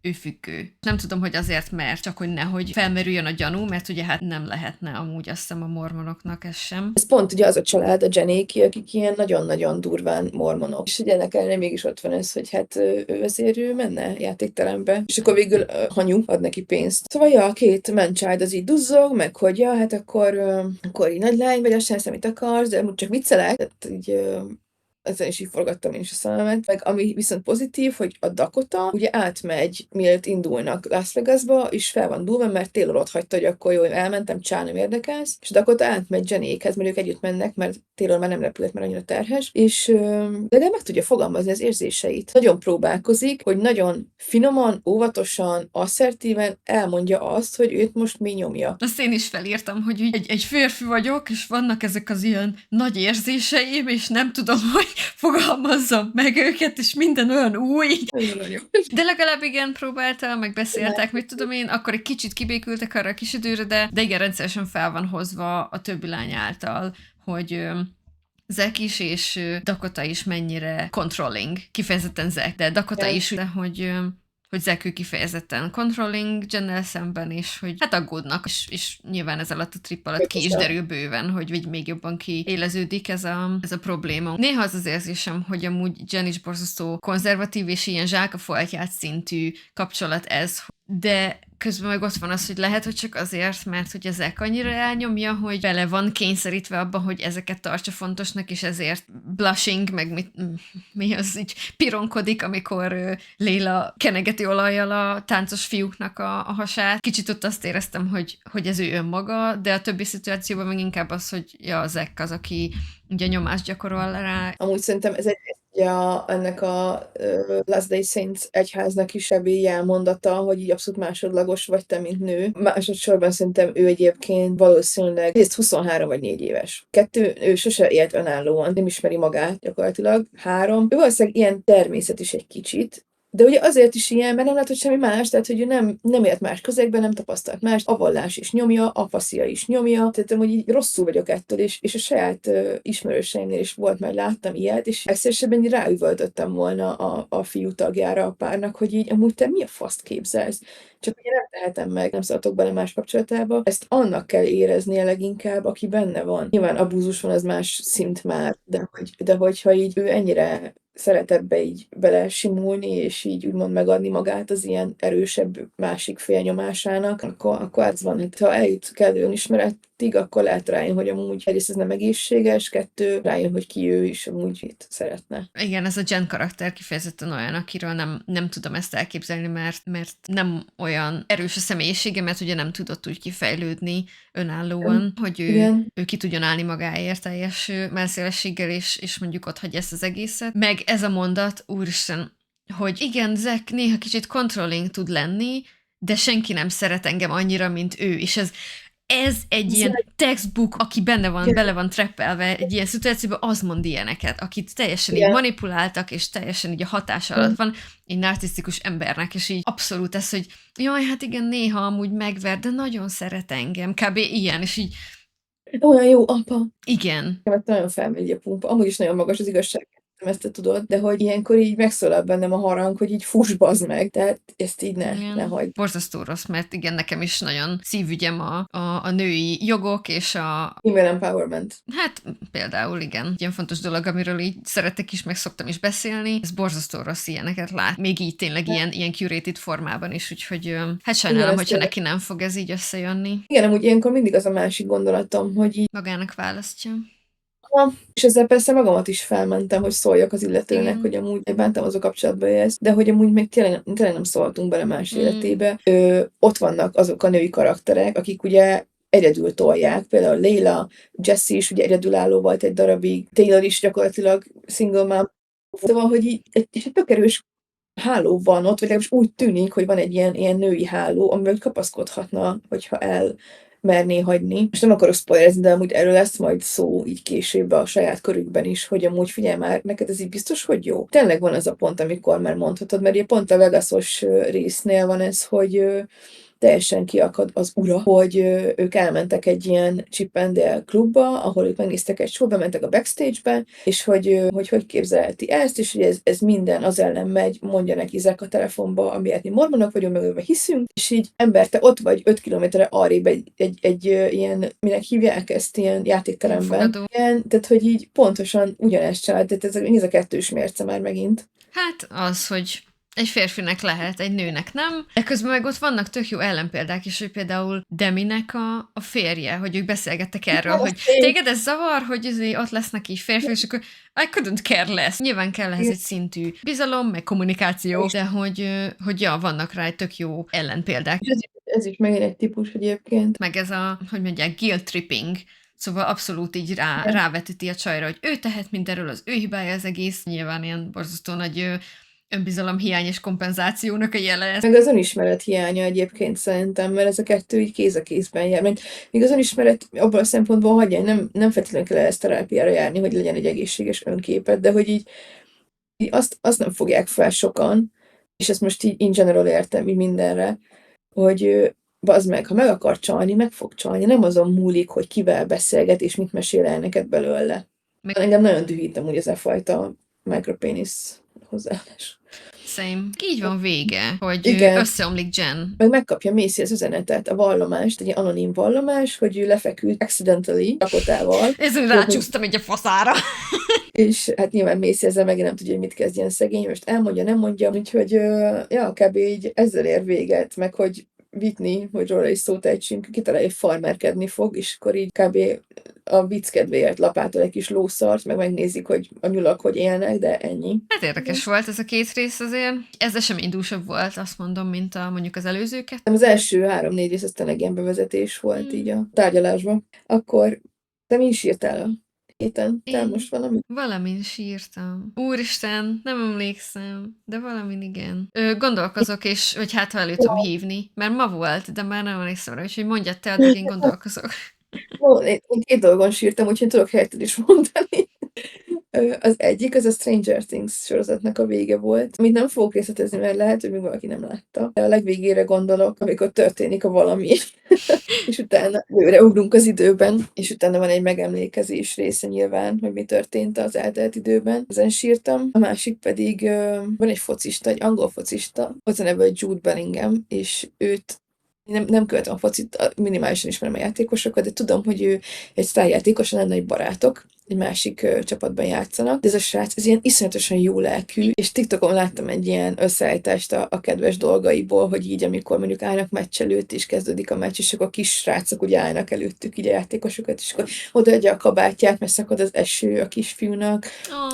ő függő. Nem tudom, hogy azért, mert csak hogy nehogy felmerüljön a gyanú, mert ugye hát nem lehetne amúgy azt hiszem a mormonoknak ez sem. Ez pont ugye az a család, a Jennéki, akik ilyen nagyon-nagyon durván mormonok. És ugye ennek ellenére mégis ott van ez, hogy hát ő azért ő menne játékterembe. És akkor végül Hanyu ad neki pénzt. Szóval ja, a két man-child az így duzzog, meg hogy ja, hát akkor így nagy lány vagy, azt sem hiszem, amit akarsz, de amúgy csak viccelek. Tehát így ezen is így forgattam én is a szememet. Meg ami viszont pozitív, hogy a Dakota ugye átmegy, mielőtt indulnak Las Vegasba, és fel van dúlva, mert Taylor ott hagyta, hogy akkor jó, elmentem, csá, nem érdekelsz. És Dakota átmegy Jennékhez, mert ők együtt mennek, mert Taylor már nem repült, mert annyira terhes, és de meg tudja fogalmazni az érzéseit. Nagyon próbálkozik, hogy nagyon finoman, óvatosan, asszertíven elmondja azt, hogy őt most mi nyomja. Azt én is felírtam, hogy egy férfi vagyok, és vannak ezek az ilyen nagy érzéseim, és nem tudom, hogy fogalmazzam meg őket, és minden olyan új. De legalább igen, próbálta, meg beszéltek, mit tudom én, akkor egy kicsit kibékültek arra a kis időre, de igen, rendszeresen fel van hozva a többi lány által, hogy Zach is, és Dakota is mennyire controlling, kifejezetten Zach, de Dakota is, de hogy Zach ő kifejezetten controlling Jennel szemben, és hogy hát aggódnak, és nyilván ez alatt a trip alatt ki is derül bőven, hogy még jobban kiéleződik ez a probléma. Néha az érzésem, hogy amúgy Jen is borzasztó konzervatív, és ilyen zsákafoltját szintű kapcsolat ez, de közben meg ott van az, hogy lehet, hogy csak azért, mert hogy ezek annyira elnyomja, hogy bele van kényszerítve abba, hogy ezeket tartsa fontosnak, és ezért blushing, meg mi az így pironkodik, amikor Léla kenegeti olajjal a táncos fiúknak a hasát. Kicsit ott azt éreztem, hogy ez ő önmaga, de a többi szituációban meg inkább az, hogy ja, Zach az, aki ugye nyomást gyakorol rá. Amúgy szerintem ez ennek a Last Day Saints egyháznak is ebbé jelmondata, hogy így abszolút másodlagos vagy te, mint nő. Másodszorban szerintem ő egyébként valószínűleg 23 vagy 4 éves. 2, ő sose élt önállóan, nem ismeri magát gyakorlatilag. 3, ő valószínűleg ilyen természet is egy kicsit, de ugye azért is ilyen, mert nem látott semmi más, tehát hogy ő nem élt más közegben, nem tapasztalt más, a vallás is nyomja, a faszia is nyomja, tehát hogy így rosszul vagyok ettől, és a saját ismerőseimnél is volt, mert láttam ilyet, és egyszerűen így ráüvöltöttem volna a fiú tagjára a párnak, hogy így amúgy te mi a faszt képzelsz? Csak ugye nem tehetem meg, nem szaladok bele más kapcsolatába. Ezt annak kell éreznie leginkább, aki benne van. Nyilván abúzus van, az más szint már, de hogyha így ő ennyire szeret ebbe így belesimulni, és így úgymond megadni magát az ilyen erősebb másik fél nyomásának, akkor az van, hogy ha eljut kellő önismeret minőttig, akkor lehet rájön, hogy amúgy egyrészt ez nem egészséges, kettő, rájön, hogy ki ő is amúgy mit szeretne. Igen, ez a Jen karakter kifejezetten olyan, akiről nem tudom ezt elképzelni, mert nem olyan erős a személyisége, mert ugye nem tudott úgy kifejlődni önállóan, hogy ő ki tudjon állni magáért teljes mellszélességgel, és mondjuk ott hagyja ezt az egészet. Meg ez a mondat, úristen, hogy igen, Zack néha kicsit controlling tud lenni, de senki nem szeret engem annyira, mint ő, és ez egy ilyen textbook, aki bele van trappelve egy ilyen szituációban, az mond ilyeneket, akit teljesen így manipuláltak, és teljesen így a hatás alatt van egy narcisztikus embernek, és így abszolút ez, hogy jaj, hát igen, néha amúgy megver, de nagyon szeret engem, kb. Ilyen, és így olyan jó apa. Igen. Mert nagyon felmegy a pumpa. Amúgy is nagyon magas az igazság, ezt te tudod, de hogy ilyenkor így megszólal bennem a harang, hogy így fuss bazd meg, tehát ezt így ne hagyd. Borzasztó rossz, mert igen, nekem is nagyon szívügyem a női jogok, és a... Female empowerment. Hát például igen, ilyen fontos dolog, amiről így szeretek is, meg szoktam is beszélni, ez borzasztó rossz ilyeneket lát, még így tényleg ilyen curated formában is, úgyhogy hát sajnálom, hogyha neki nem fog ez így összejönni. Igen, amúgy ilyenkor mindig az a másik gondolatom, hogy így magának választja. És ezzel persze magamat is felmentem, hogy szóljak az illetőnek, hogy amúgy bántam az a kapcsolatba ezt, de hogy amúgy még tényleg nem szóltunk bele más életébe. Ott vannak azok a női karakterek, akik ugye egyedül tolják, például Layla, Jessie is ugye egyedülálló volt egy darabig, Taylor is gyakorlatilag single mom. Szóval, hogy így egy tök erős háló van ott, vagy legalábbis úgy tűnik, hogy van egy ilyen női háló, amivel kapaszkodhatna, hogyha merné hagyni. Most nem akarok spoilerezni, de amúgy erről lesz majd szó így később a saját körükben is, hogy amúgy figyelj már, neked ez így biztos, hogy jó? Tényleg van az a pont, amikor már mondhatod, mert ugye pont a Vegasos résznél van ez, hogy teljesen kiakad az ura, hogy ők elmentek egy ilyen Chip and Dale klubba, ahol ők megnéztek egy show, bementek a backstage-be, és hogy képzelheti ezt, és hogy ez minden az ellen megy, mondja neki Zack a telefonba, amiért mi mormonok vagyunk, meg őbe hiszünk, és így ember, te ott vagy 5 kilométerre arrébb egy ilyen, minek hívják ezt, ilyen játékteremben. Igen, tehát, hogy így pontosan ugyanezt csinál, tehát ez a kettős mérce már megint. Hát az, hogy egy férfinek lehet, egy nőnek nem. De közben meg ott vannak tök jó ellenpéldák is, hogy például Deminek a férje, hogy ők beszélgettek erről, hogy téged ez zavar, hogy ott lesznek így férfi, és akkor I couldn't care less. Nyilván kell ehhez egy szintű bizalom, meg kommunikáció, de hogy vannak rá egy tök jó ellenpéldák. Ez is megint egy típus egyébként. Meg ez a, hogy mondják, guilt tripping, szóval abszolút így rávetíti a csajra, hogy ő tehet mindenről, az ő hibája az egész. Nyilván ilyen borzasztó nagy önbizalom hiány és kompenzációnak a jele. Meg az önismeret hiánya egyébként szerintem, mert ez a kettő így kéz a kézben jár. Még az önismeret abban a szempontból hagyja, nem feltétlenül kell ezt terápiára járni, hogy legyen egy egészséges önképet, de hogy így azt nem fogják fel sokan, és ezt most így in general értem így mindenre, hogy bazd meg, ha meg akar csalni, meg fog csalni. Nem azon múlik, hogy kivel beszélget, és mit mesél el neked belőle. Engem nagyon dühít amúgy ez a fajta micropenis hozzáállás. Same. Így van vége, hogy összeomlik Jen. Meg megkapja Macy az üzenetet, a vallomást, egy anonim vallomás, hogy ő lefeküdt accidentally rakotával. Ezen rácsúsztam egy a faszára. És hát nyilván Macy ezzel meg nem tudja, hogy mit kezdjen szegény, most elmondja, nem mondja, úgyhogy kb. Így ezzel ér véget, meg hogy Whitney, hogy róla is szót ejtsünk, kitalálja, hogy farmerkedni fog, és akkor így kb. A vicc kedvéért lapátol egy kis lószart, meg megnézik, hogy a nyulak hogy élnek, de ennyi. Hát érdekes volt ez a két rész azért. Ez eseménydúsabb volt, azt mondom, mint mondjuk az előzőket. Az első 3-4 rész aztán egy ilyen bevezetés volt így a tárgyalásban. Akkor te mi is írtál a héten? Te most valami? Valamin sírtam. Úristen, nem emlékszem, de valamin igen. Gondolkozok, és hogy hát ha elő tudom hívni, mert ma volt, de már nem emlékszem rá, úgyhogy mondjad te, addig én gondolkozok. Én 2 dolgon sírtam, úgyhogy tudok helyetted is mondani. Az egyik, az a Stranger Things sorozatnak a vége volt, amit nem fogok részletezni, mert lehet, hogy még valaki nem látta. De a legvégére gondolok, amikor történik a valami, és utána előre ugrunk az időben, és utána van egy megemlékezés része nyilván, hogy mi történt az eltelt időben. Ezen sírtam. A másik pedig van egy focista, egy angol focista, az a neve, hogy Jude Bellingham, és őt nem követem a focit, minimálisan ismerem a játékosokat, de tudom, hogy ő egy sztárjátékos, nagyon nagy barátok, egy másik csapatban játszanak, de ez a srác, ez ilyen iszonyatosan jó lelkű, és TikTokon láttam egy ilyen összeállítást a kedves dolgaiból, hogy így, amikor mondjuk állnak meccs előtt, és kezdődik a meccs, és akkor a kis srácok ugye állnak előttük, így a játékosokat, és akkor odaadja a kabátját, mert szakad az eső a kisfiúnak,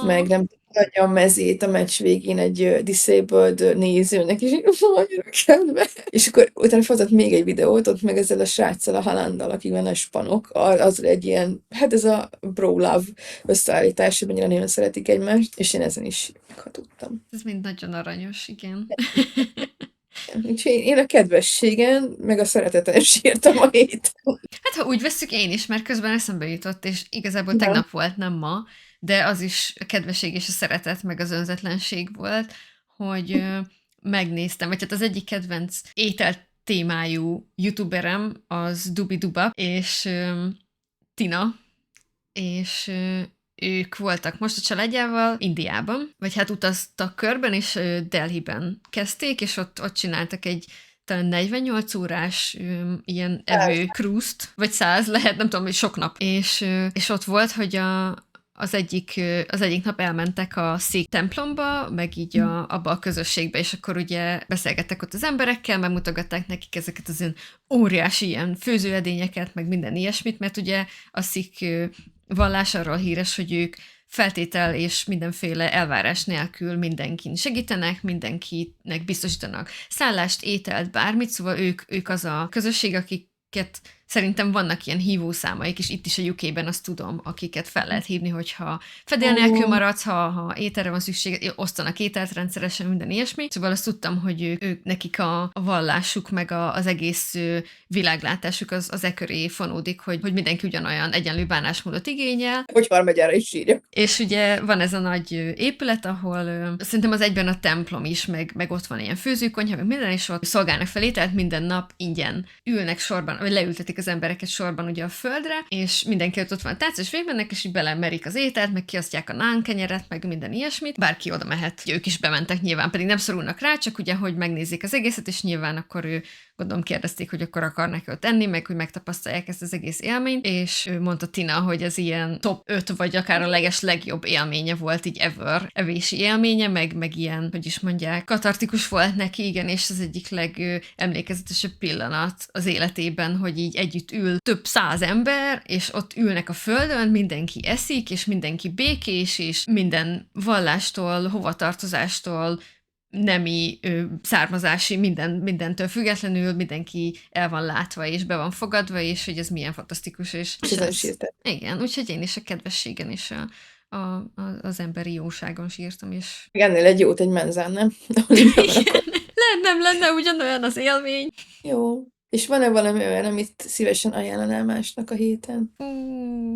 Ó, meg nem adja a mezét a meccs végén egy disabled nézőnek, és így annyira kedve. És akkor utána fordított még egy videót, ott meg ezzel a sráccal, a Halándal, akik van a spanok, az egy ilyen, hát ez a bro love összeállítás, hogy mennyire nagyon szeretik egymást, és én ezen is tudtam. ez mind nagyon aranyos, igen. Úgyhogy én a kedvességen, meg a szereteten sírtam a héten. Hát ha úgy vesszük, én is, mert közben eszembe jutott, és igazából Ja. tegnap volt, nem ma, de az is a kedvesség és a szeretet, meg az önzetlenség volt, hogy megnéztem, vagy hát az egyik kedvenc étel témájú youtuberem az Dubi Duba, és Tina, és ők voltak most a családjával Indiában, vagy hát utaztak körben, és Delhiben kezdték, és ott csináltak egy talán 48 órás ilyen evő krúzt, vagy 100 lehet, nem tudom, hogy sok nap. És ott volt, hogy az egyik nap elmentek a Sikh templomba, meg így abba a közösségbe, és akkor ugye beszélgettek ott az emberekkel, megmutogatták nekik ezeket az ilyen óriási ilyen főzőedényeket, meg minden ilyesmit, mert ugye a Sikh vallás arról híres, hogy ők feltétel és mindenféle elvárás nélkül mindenkin segítenek, mindenkinek biztosítanak szállást, ételt, bármit, szóval ők az a közösség, akiket szerintem vannak ilyen hívószámaik, és itt is a UK-ben azt tudom, akiket fel lehet hívni, hogyha fedél nélkül maradsz, ha ételre van szükség, osztanak ételt rendszeresen, minden ilyesmi. Szóval azt tudtam, hogy ők nekik a vallásuk, meg az egész világlátásuk az e köré fonódik, hogy mindenki ugyanolyan egyenlő bánásmódot igényel. Hogy harmadjára is sírja. És ugye van ez a nagy épület, ahol szerintem az egyben a templom is, meg ott van ilyen főzőkonyha, meg minden, és ott szolgálnak fel ételt minden nap ingyen. Ülnek sorban, vagy leültetik az embereket sorban ugye a földre, és mindenki ott van a tálca, és végigmennek, és így belemerik az ételt, meg kiosztják a nánkenyeret, meg minden ilyesmit. Bárki oda mehet. Ők is bementek nyilván, pedig nem szorulnak rá, csak ugye, hogy megnézzék az egészet, és nyilván akkor gondolom kérdezték, hogy akkor akarnak ott enni, meg hogy megtapasztalják ezt az egész élményt, és ő mondta Tina, hogy ez ilyen top 5, vagy akár a legjobb élménye volt így ever, evési élménye, meg ilyen, hogy is mondják, katartikus volt neki, igen, és az egyik legemlékezetesebb pillanat az életében, hogy így együtt ül több 100 ember, és ott ülnek a földön, mindenki eszik, és mindenki békés, és minden vallástól, hovatartozástól, nemi, származási, mindentől függetlenül mindenki el van látva, és be van fogadva, és hogy ez milyen fantasztikus, és Ezen ez, sírtam. igen, úgyhogy én is a kedvességen és az emberi jóságon sírtam, és Ennél egy jót egy menzán, nem? Ahol így van, akkor lenne ugyanolyan az élmény. jó. És van-e valami olyan, amit szívesen ajánlanál másnak a héten?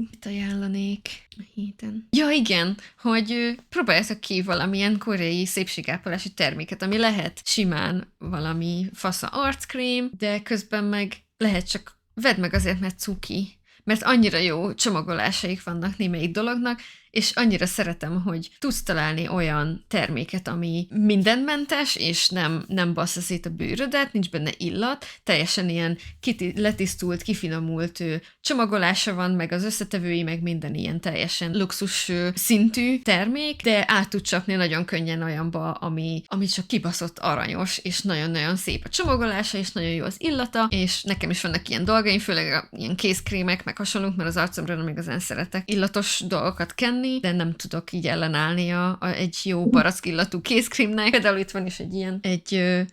Mit ajánlanék a héten? Ja, igen, hogy próbáljátok ki valamilyen koreai szépségápolási terméket, ami lehet simán valami fasza arckrém, de közben meg lehet csak vedd meg azért, mert cuki. Mert annyira jó csomagolásaik vannak némelyik dolognak, és annyira szeretem, hogy tudsz találni olyan terméket, ami mindenmentes, és nem bassza szét a bőrödet, nincs benne illat, teljesen ilyen letisztult, kifinomult csomagolása van, meg az összetevői, meg minden ilyen teljesen luxus szintű termék, de át tud csapni nagyon könnyen olyanba, ami csak kibaszott aranyos, és nagyon-nagyon szép a csomagolása, és nagyon jó az illata, és nekem is vannak ilyen dolgaim, főleg ilyen kézkrémek, meg hasonlók, mert az arcomra nem igazán szeretek illatos dolgokat kenni, de nem tudok így ellenállni egy jó barack illatú kézkrémnek. Például itt van is egy ilyen,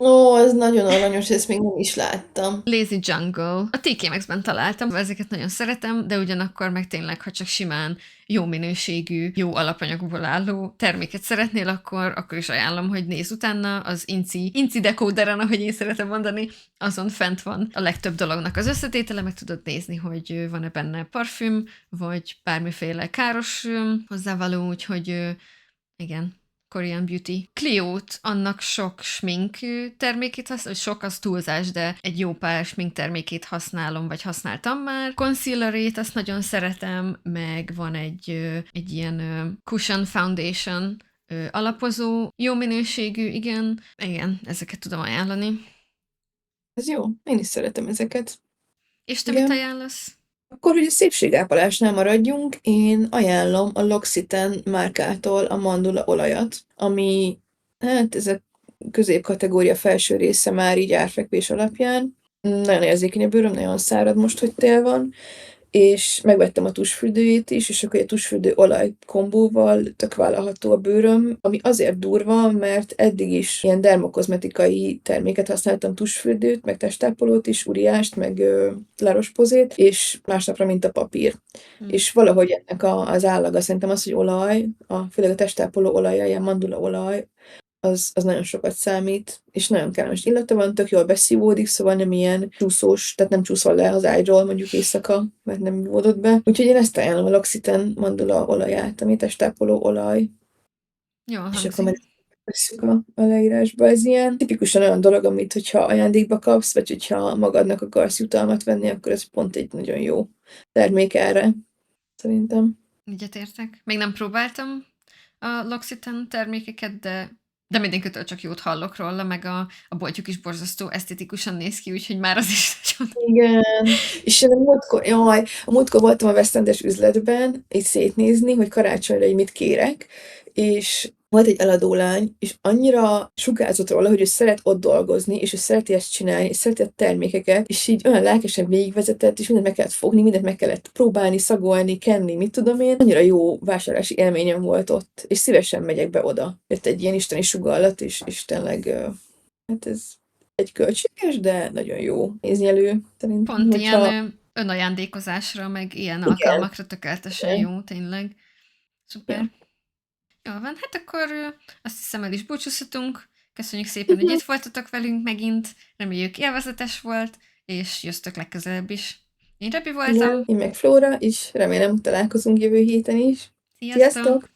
Ó, ez nagyon aranyos, ezt még nem is láttam. Lazy Jungle. A TK Maxx-ben találtam, ezeket nagyon szeretem, de ugyanakkor meg tényleg, ha csak simán jó minőségű, jó alapanyagból álló terméket szeretnél, akkor is ajánlom, hogy nézz utána. Az Inci Decoderen, ahogy én szeretem mondani, azon fent van a legtöbb dolognak az összetétele, meg tudod nézni, hogy van-e benne parfüm, vagy bármiféle káros hozzávaló, úgyhogy igen, Korean Beauty. Clio-t, annak sok smink termékét használom, sok az túlzás, de egy jó pár smink termékét használom, vagy használtam már. Concealerét, azt nagyon szeretem, meg van egy ilyen cushion foundation alapozó, jó minőségű, igen, ezeket tudom ajánlani. Ez jó. Én is szeretem ezeket. És te mit Igen. ajánlasz? Akkor, hogy a szépségápolásnál maradjunk, én ajánlom a L'Occitane márkától a mandula olajat, ami, hát ez a középkategória felső része már így árfekvés alapján. Nagyon érzékeny a bőröm, nagyon szárad most, hogy tél van, és megvettem a tusfürdőjét is, és akkor a tusfürdő olaj kombóval tök vállalható a bőröm, ami azért durva, mert eddig is ilyen dermokozmetikai terméket használtam, tusfürdőt, meg testápolót is, uriást, meg La Roche-Posayt, és másnapra, mint a papír. Hm. És valahogy ennek az állaga szerintem az, hogy olaj, főleg a testápoló olaja, ilyen mandula olaj, az nagyon sokat számít, és nagyon kellemes illata van, tök jól beszívódik, szóval nem ilyen csúszós, tehát nem csúszol le az ágyról mondjuk éjszaka, mert nem ivódott be. Úgyhogy én ezt ajánlom, a L'Occitane mandula olaját, ami testápoló olaj, Jól és akkor majd hangzik. veszük a leírásba. Ez ilyen tipikusan olyan dolog, amit hogyha ajándékba kapsz, vagy hogyha magadnak akarsz jutalmat venni, akkor ez pont egy nagyon jó termék erre, szerintem. Egyetértek. Még nem próbáltam a L'Occitane termékeket, de mindenkitől csak jót hallok róla, meg a boltjuk is borzasztó esztetikusan néz ki, úgyhogy már az is nagyon... Igen, és én a múltkor voltam a West End-es üzletben, így szétnézni, hogy karácsonyra így mit kérek, és volt egy eladó lány, és annyira sugárzott róla, hogy ő szeret ott dolgozni, és ő szereti ezt csinálni, és szereti a termékeket, és így olyan lelkesen végigvezetett, és mindent meg kellett fogni, mindent meg kellett próbálni, szagolni, kenni, mit tudom én. Annyira jó vásárlási élményem volt ott, és szívesen megyek be oda. Jött egy ilyen isteni sugallat, és tényleg, hát ez egy költséges, de nagyon jó pénznyelő, szerintem, Pont ilyen hogyha önajándékozásra, meg ilyen igen, alkalmakra tökéletesen igen, jó, tényleg. Szuper. ja. Jól van, hát akkor azt hiszem el is búcsúzhatunk. Köszönjük szépen, hogy Mhm. itt voltatok velünk megint. Reméljük élvezetes volt, és jöztök legközelebb is. Én Rebi Jó, voltam. én meg Flóra, és remélem, hogy találkozunk jövő héten is. Sziasztok! Sziasztok!